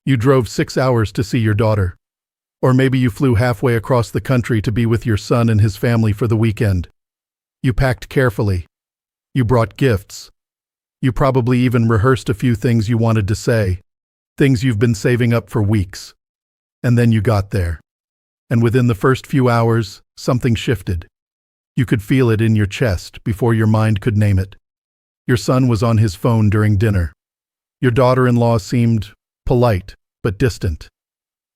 You drove 6 hours to see your daughter. Or maybe you flew halfway across the country to be with your son and his family for the weekend. You packed carefully. You brought gifts. You probably even rehearsed a few things you wanted to say, things you've been saving up for weeks. And then you got there. And within the first few hours, something shifted. You could feel it in your chest before your mind could name it. Your son was on his phone during dinner. Your daughter-in-law seemed polite, but distant.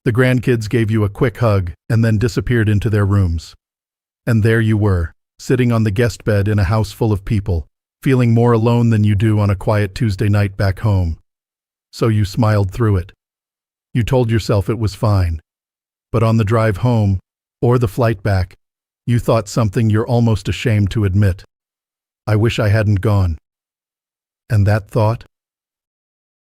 The grandkids gave you a quick hug and then disappeared into their rooms. And there you were, sitting on the guest bed in a house full of people, feeling more alone than you do on a quiet Tuesday night back home. So you smiled through it. You told yourself it was fine. But on the drive home, or the flight back, you thought something you're almost ashamed to admit. I wish I hadn't gone. And that thought?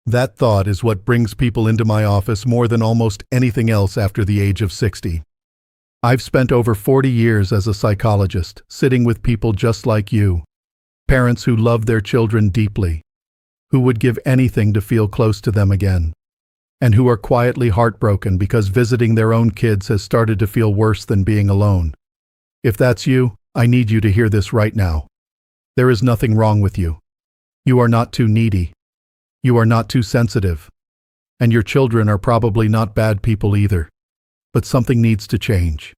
That thought is what brings people into my office more than almost anything else after the age of 60. I've spent over 40 years as a psychologist, sitting with people just like you, parents who love their children deeply, who would give anything to feel close to them again, and who are quietly heartbroken because visiting their own kids has started to feel worse than being alone. If that's you, I need you to hear this right now. There is nothing wrong with you. You are not too needy. You are not too sensitive. And your children are probably not bad people either. But something needs to change.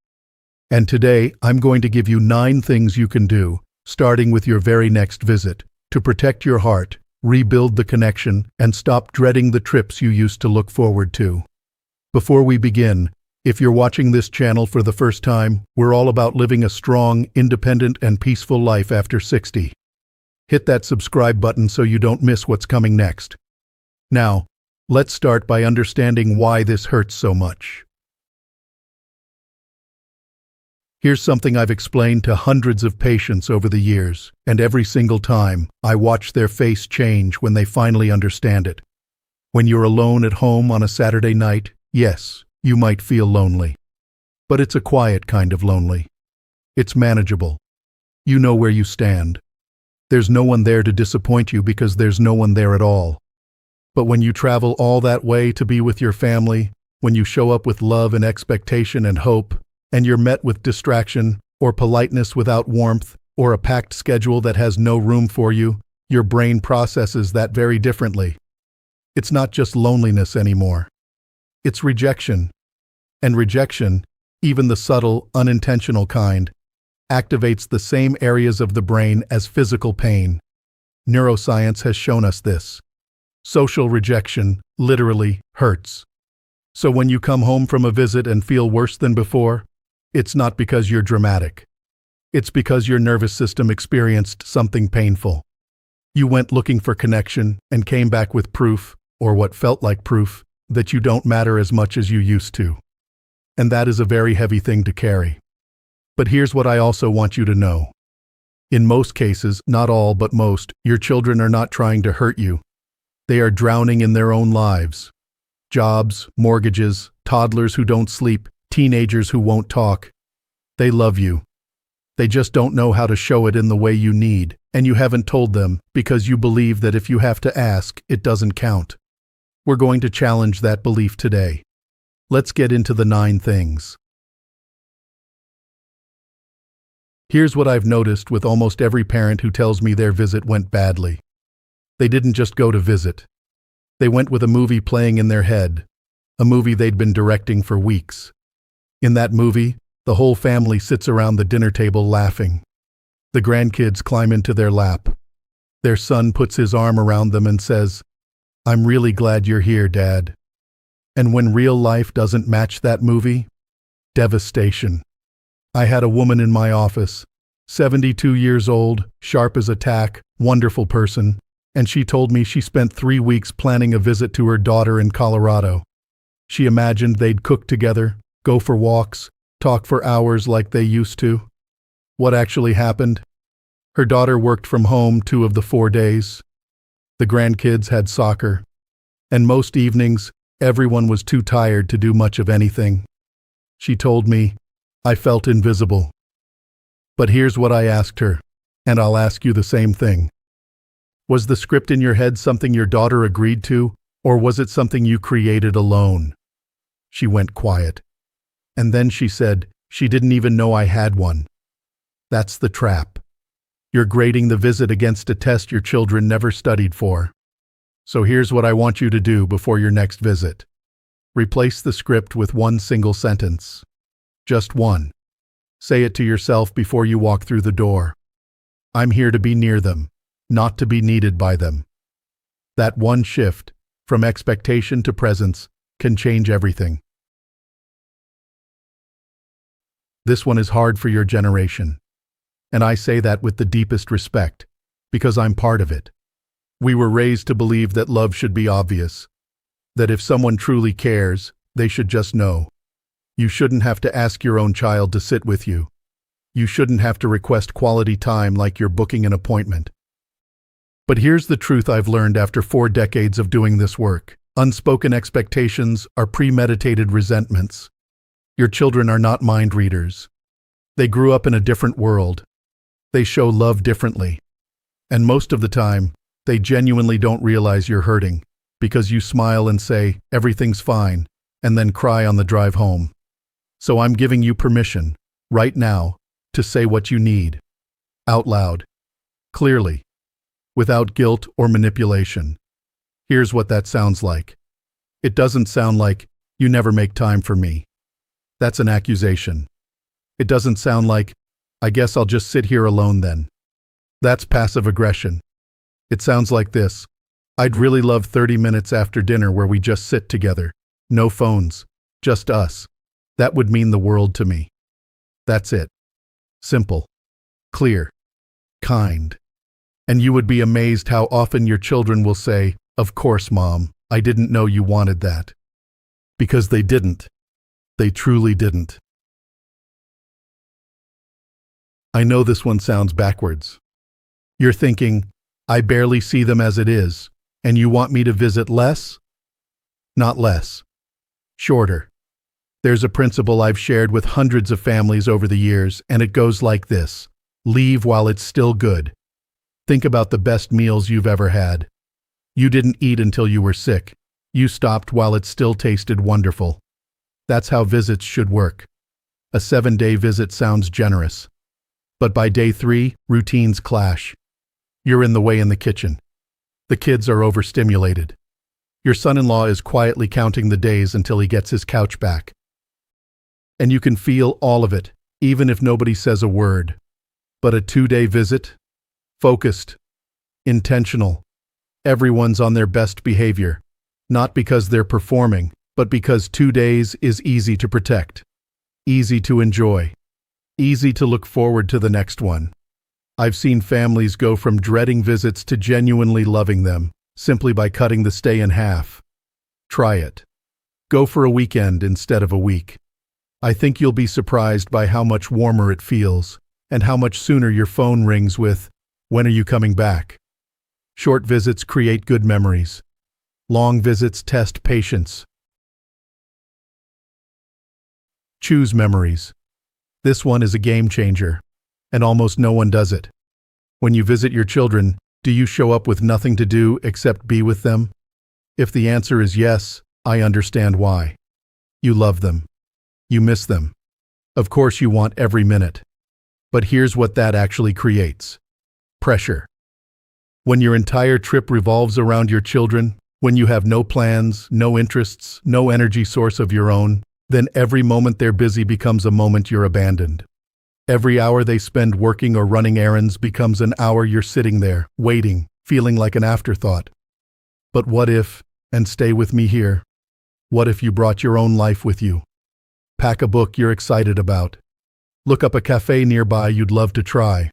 And today, I'm going to give you 9 things you can do, starting with your very next visit, to protect your heart, rebuild the connection, and stop dreading the trips you used to look forward to. Before we begin, if you're watching this channel for the first time, we're all about living a strong, independent, and peaceful life after 60. Hit that subscribe button so you don't miss what's coming next. Now, let's start by understanding why this hurts so much. Here's something I've explained to hundreds of patients over the years, and every single time, I watch their face change when they finally understand it. When you're alone at home on a Saturday night, yes, you might feel lonely. But it's a quiet kind of lonely. It's manageable. You know where you stand. There's no one there to disappoint you because there's no one there at all. But when you travel all that way to be with your family, when you show up with love and expectation and hope, and you're met with distraction, or politeness without warmth, or a packed schedule that has no room for you, your brain processes that very differently. It's not just loneliness anymore. It's rejection. And rejection, even the subtle, unintentional kind, activates the same areas of the brain as physical pain. Neuroscience has shown us this. Social rejection literally hurts. So when you come home from a visit and feel worse than before, it's not because you're dramatic. It's because your nervous system experienced something painful. You went looking for connection and came back with proof, or what felt like proof, that you don't matter as much as you used to. And that is a very heavy thing to carry. But here's what I also want you to know. In most cases, not all but most, your children are not trying to hurt you. They are drowning in their own lives. Jobs, mortgages, toddlers who don't sleep, teenagers who won't talk. They love you. They just don't know how to show it in the way you need, and you haven't told them because you believe that if you have to ask, it doesn't count. We're going to challenge that belief today. Let's get into the 9 things. Here's what I've noticed with almost every parent who tells me their visit went badly. They didn't just go to visit. They went with a movie playing in their head, a movie they'd been directing for weeks. In that movie, the whole family sits around the dinner table laughing. The grandkids climb into their lap. Their son puts his arm around them and says, "I'm really glad you're here, Dad." And when real life doesn't match that movie, devastation. I had a woman in my office, 72 years old, sharp as a tack, wonderful person, and she told me she spent 3 weeks planning a visit to her daughter in Colorado. She imagined they'd cook together, go for walks, talk for hours like they used to. What actually happened? Her daughter worked from home 2 of the 4 days. The grandkids had soccer. And most evenings, everyone was too tired to do much of anything. She told me, "I felt invisible." But here's what I asked her, and I'll ask you the same thing. Was the script in your head something your daughter agreed to, Or was it something you created alone? She went quiet. And then she said she didn't even know I had one. That's the trap. You're grading the visit against a test your children never studied for. So here's what I want you to do before your next visit. Replace the script with one single sentence. Just one. Say it to yourself before you walk through the door. I'm here to be near them, not to be needed by them. That one shift, from expectation to presence, can change everything. This one is hard for your generation. And I say that with the deepest respect, because I'm part of it. We were raised to believe that love should be obvious, that if someone truly cares, they should just know. You shouldn't have to ask your own child to sit with you. You shouldn't have to request quality time like you're booking an appointment. But here's the truth I've learned after 4 decades of doing this work. Unspoken expectations are premeditated resentments. Your children are not mind readers. They grew up in a different world. They show love differently. And most of the time, they genuinely don't realize you're hurting, because you smile and say, everything's fine, and then cry on the drive home. So I'm giving you permission, right now, to say what you need. Out loud. Clearly. Without guilt or manipulation. Here's what that sounds like. It doesn't sound like, you never make time for me. That's an accusation. It doesn't sound like, I guess I'll just sit here alone then. That's passive aggression. It sounds like this. I'd really love 30 minutes after dinner where we just sit together. No phones. Just us. That would mean the world to me. That's it. Simple. Clear. Kind. And you would be amazed how often your children will say, of course, Mom, I didn't know you wanted that. Because they didn't. They truly didn't. I know this one sounds backwards. You're thinking, I barely see them as it is, and you want me to visit less? Not less. Shorter. There's a principle I've shared with hundreds of families over the years, and it goes like this. Leave while it's still good. Think about the best meals you've ever had. You didn't eat until you were sick. You stopped while it still tasted wonderful. That's how visits should work. A 7-day visit sounds generous. But by day 3, routines clash. You're in the way in the kitchen. The kids are overstimulated. Your son-in-law is quietly counting the days until he gets his couch back. And you can feel all of it, even if nobody says a word. But a 2-day visit? Focused. Intentional. Everyone's on their best behavior. Not because they're performing, but because 2 days is easy to protect. Easy to enjoy. Easy to look forward to the next one. I've seen families go from dreading visits to genuinely loving them, simply by cutting the stay in half. Try it. Go for a weekend instead of a week. I think you'll be surprised by how much warmer it feels, and how much sooner your phone rings with, "When are you coming back?" Short visits create good memories. Long visits test patience. Choose memories. This one is a game changer, and almost no one does it. When you visit your children, do you show up with nothing to do except be with them? If the answer is yes, I understand why. You love them. You miss them. Of course you want every minute. But here's what that actually creates. Pressure. When your entire trip revolves around your children, when you have no plans, no interests, no energy source of your own, then every moment they're busy becomes a moment you're abandoned. Every hour they spend working or running errands becomes an hour you're sitting there, waiting, feeling like an afterthought. But what if, and stay with me here, what if you brought your own life with you? Pack a book you're excited about. Look up a cafe nearby you'd love to try.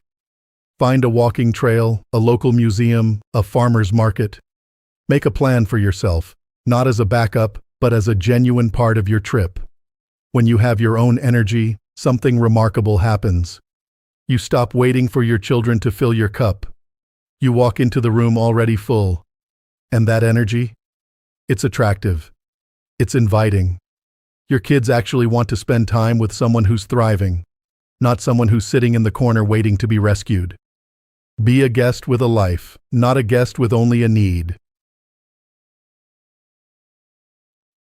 Find a walking trail, a local museum, a farmer's market. Make a plan for yourself, not as a backup, but as a genuine part of your trip. When you have your own energy, something remarkable happens. You stop waiting for your children to fill your cup. You walk into the room already full. And that energy? It's attractive. It's inviting. Your kids actually want to spend time with someone who's thriving, not someone who's sitting in the corner waiting to be rescued. Be a guest with a life, not a guest with only a need.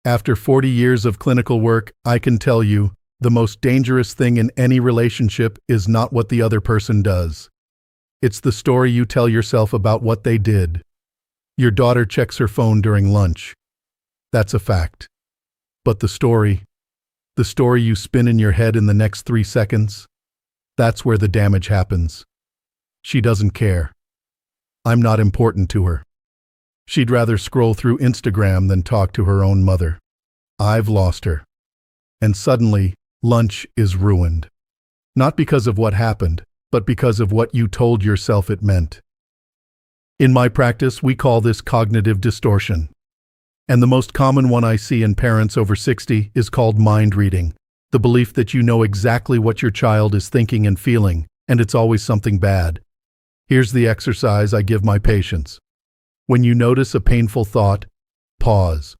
After 40 years of clinical work, I can tell you, the most dangerous thing in any relationship is not what the other person does. It's the story you tell yourself about what they did. Your daughter checks her phone during lunch. That's a fact. But the story you spin in your head in the next 3 seconds, that's where the damage happens. She doesn't care. I'm not important to her. She'd rather scroll through Instagram than talk to her own mother. I've lost her. And suddenly, lunch is ruined. Not because of what happened, but because of what you told yourself it meant. In my practice, we call this cognitive distortion. And the most common one I see in parents over 60 is called mind reading, the belief that you know exactly what your child is thinking and feeling, and it's always something bad. Here's the exercise I give my patients. When you notice a painful thought, pause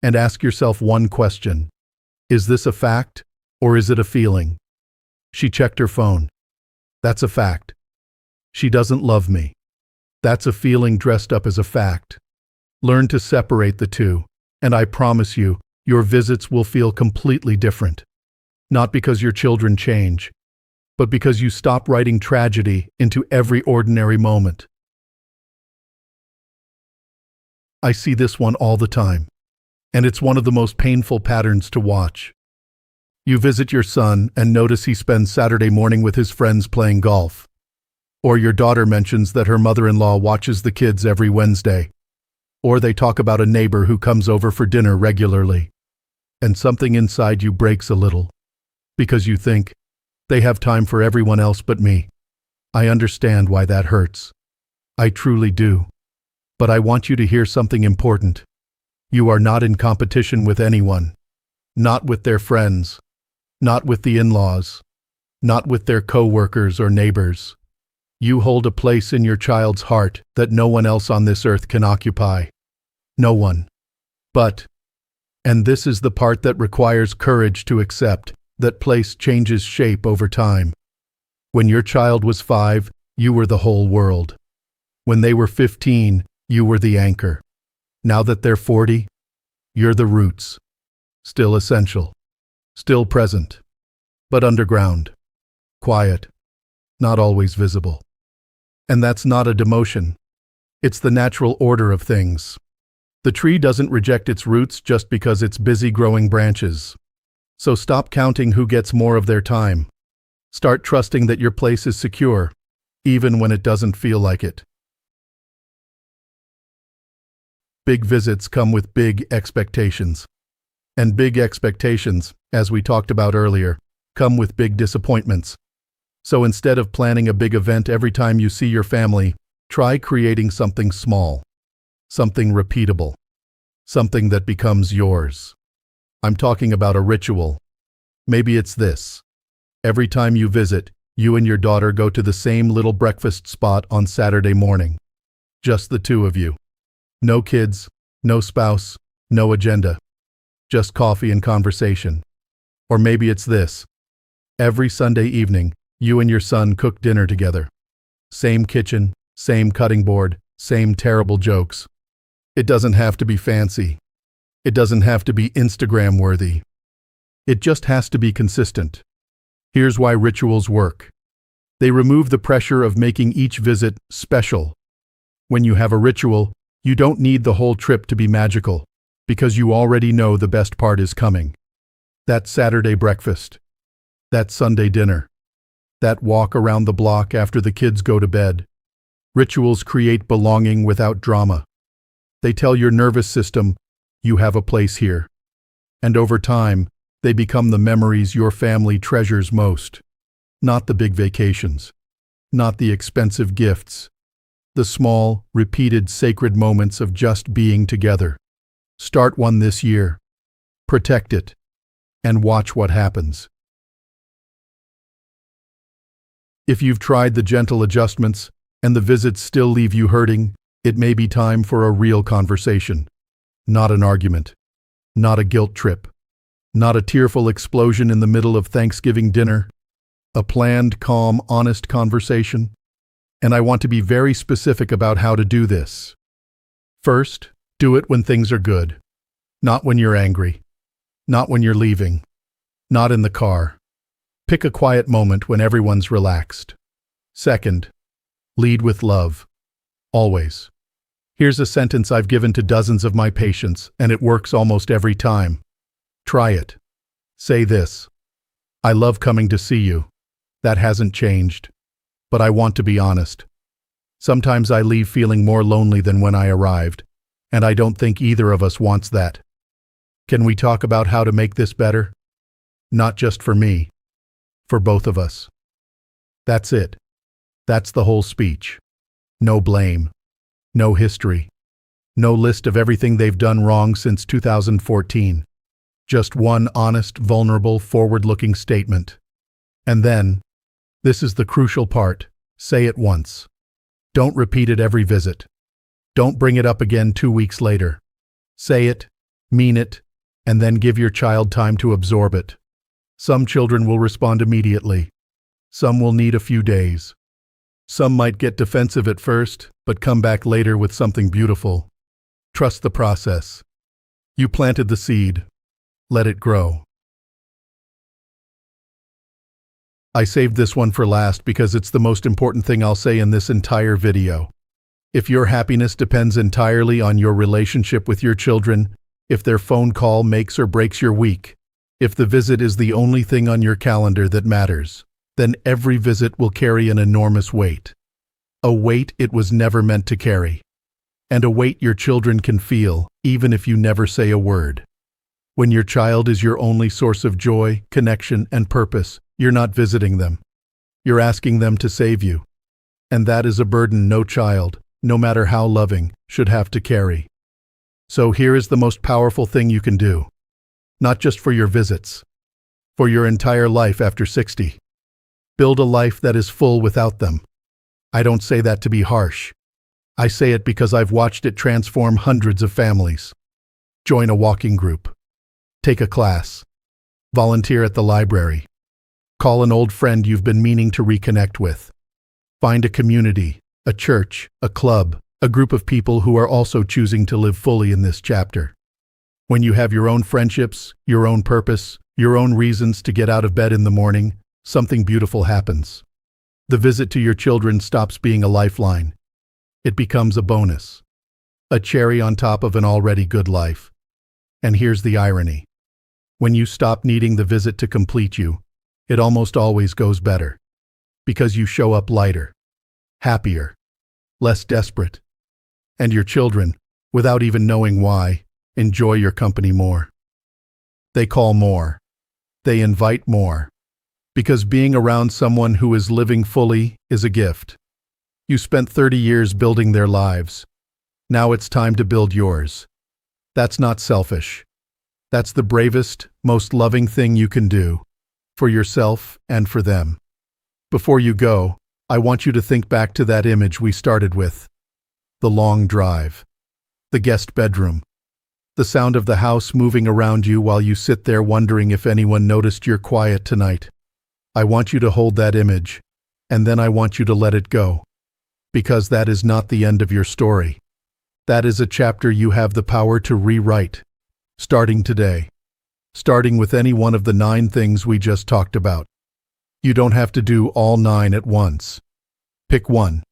and ask yourself one question. Is this a fact, or is it a feeling? She checked her phone. That's a fact. She doesn't love me. That's a feeling dressed up as a fact. Learn to separate the two, and I promise you, your visits will feel completely different. Not because your children change, but because you stop writing tragedy into every ordinary moment. I see this one all the time, and it's one of the most painful patterns to watch. You visit your son and notice he spends Saturday morning with his friends playing golf. Or your daughter mentions that her mother-in-law watches the kids every Wednesday. Or they talk about a neighbor who comes over for dinner regularly. And something inside you breaks a little. Because you think, they have time for everyone else but me. I understand why that hurts. I truly do. But I want you to hear something important. You are not in competition with anyone. Not with their friends. Not with the in-laws. Not with their co-workers or neighbors. You hold a place in your child's heart that no one else on this earth can occupy. No one. But, and this is the part that requires courage to accept, that place changes shape over time. When your child was 5, you were the whole world. When they were 15, you were the anchor. Now that they're 40, you're the roots. Still essential. Still present. But underground. Quiet. Not always visible. And that's not a demotion. It's the natural order of things. The tree doesn't reject its roots just because it's busy growing branches. So stop counting who gets more of their time. Start trusting that your place is secure, even when it doesn't feel like it. Big visits come with big expectations. And big expectations, as we talked about earlier, come with big disappointments. So instead of planning a big event every time you see your family, try creating something small, something repeatable, something that becomes yours. I'm talking about a ritual. Maybe it's this. Every time you visit, you and your daughter go to the same little breakfast spot on Saturday morning. Just the two of you. No kids, no spouse, no agenda. Just coffee and conversation. Or maybe it's this. Every Sunday evening, you and your son cook dinner together. Same kitchen, same cutting board, same terrible jokes. It doesn't have to be fancy. It doesn't have to be Instagram-worthy. It just has to be consistent. Here's why rituals work. They remove the pressure of making each visit special. When you have a ritual, you don't need the whole trip to be magical, because you already know the best part is coming. That Saturday breakfast. That Sunday dinner. That walk around the block after the kids go to bed. Rituals create belonging without drama. They tell your nervous system, you have a place here. And over time, they become the memories your family treasures most. Not the big vacations. Not the expensive gifts. The small, repeated sacred moments of just being together. Start one this year. Protect it. And watch what happens. If you've tried the gentle adjustments and the visits still leave you hurting, it may be time for a real conversation. Not an argument. Not a guilt trip. Not a tearful explosion in the middle of Thanksgiving dinner. A planned, calm, honest conversation. And I want to be very specific about how to do this. First, do it when things are good. Not when you're angry. Not when you're leaving. Not in the car. Pick a quiet moment when everyone's relaxed. Second, lead with love. Always. Here's a sentence I've given to dozens of my patients, and it works almost every time. Try it. Say this: I love coming to see you. That hasn't changed. But I want to be honest. Sometimes I leave feeling more lonely than when I arrived, and I don't think either of us wants that. Can we talk about how to make this better? Not just for me, for both of us. That's it. That's the whole speech. No blame. No history. No list of everything they've done wrong since 2014. Just one honest, vulnerable, forward-looking statement. And then, this is the crucial part, say it once. Don't repeat it every visit. Don't bring it up again 2 weeks later. Say it, mean it, and then give your child time to absorb it. Some children will respond immediately. Some will need a few days. Some might get defensive at first, but come back later with something beautiful. Trust the process. You planted the seed. Let it grow. I saved this one for last because it's the most important thing I'll say in this entire video. If your happiness depends entirely on your relationship with your children, if their phone call makes or breaks your week, if the visit is the only thing on your calendar that matters, then every visit will carry an enormous weight. A weight it was never meant to carry. And a weight your children can feel, even if you never say a word. When your child is your only source of joy, connection, and purpose, you're not visiting them. You're asking them to save you. And that is a burden no child, no matter how loving, should have to carry. So here is the most powerful thing you can do. Not just for your visits. For your entire life after 60. Build a life that is full without them. I don't say that to be harsh. I say it because I've watched it transform hundreds of families. Join a walking group. Take a class. Volunteer at the library. Call an old friend you've been meaning to reconnect with. Find a community, a church, a club, a group of people who are also choosing to live fully in this chapter. When you have your own friendships, your own purpose, your own reasons to get out of bed in the morning, something beautiful happens. The visit to your children stops being a lifeline. It becomes a bonus. A cherry on top of an already good life. And here's the irony. When you stop needing the visit to complete you, it almost always goes better. Because you show up lighter, happier, less desperate. And your children, without even knowing why, enjoy your company more. They call more. They invite more. Because being around someone who is living fully is a gift. You spent 30 years building their lives. Now it's time to build yours. That's not selfish. That's the bravest, most loving thing you can do. For yourself and for them. Before you go, I want you to think back to that image we started with. The long drive. The guest bedroom. The sound of the house moving around you while you sit there wondering if anyone noticed you're quiet tonight. I want you to hold that image, and then I want you to let it go. Because that is not the end of your story. That is a chapter you have the power to rewrite. Starting today. Starting with any one of the 9 things we just talked about. You don't have to do all 9 at once. Pick one.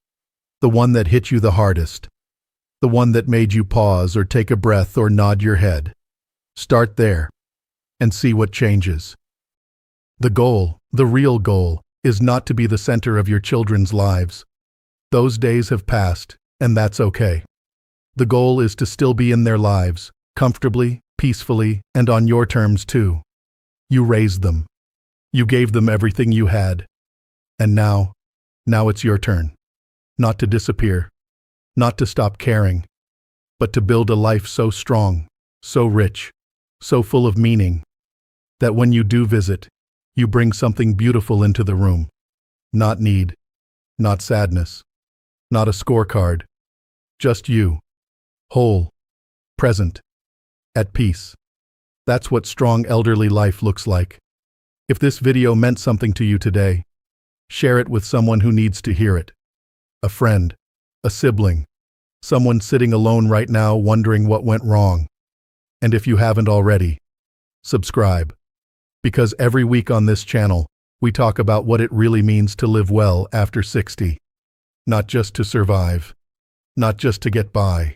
The one that hit you the hardest. The one that made you pause or take a breath or nod your head. Start there. And see what changes. The goal, the real goal, is not to be the center of your children's lives. Those days have passed, and that's okay. The goal is to still be in their lives, comfortably, peacefully, and on your terms too. You raised them. You gave them everything you had. And now it's your turn. Not to disappear. Not to stop caring. But to build a life so strong, so rich, so full of meaning, that when you do visit, you bring something beautiful into the room. Not need. Not sadness. Not a scorecard. Just you. Whole. Present. At peace. That's what strong elderly life looks like. If this video meant something to you today, share it with someone who needs to hear it. A friend, a sibling, someone sitting alone right now wondering what went wrong. And if you haven't already, subscribe. Because every week on this channel, we talk about what it really means to live well after 60. Not just to survive, not just to get by,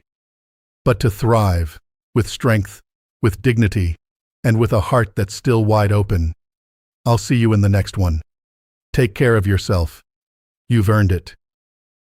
but to thrive, with strength, with dignity, and with a heart that's still wide open. I'll see you in the next one. Take care of yourself. You've earned it.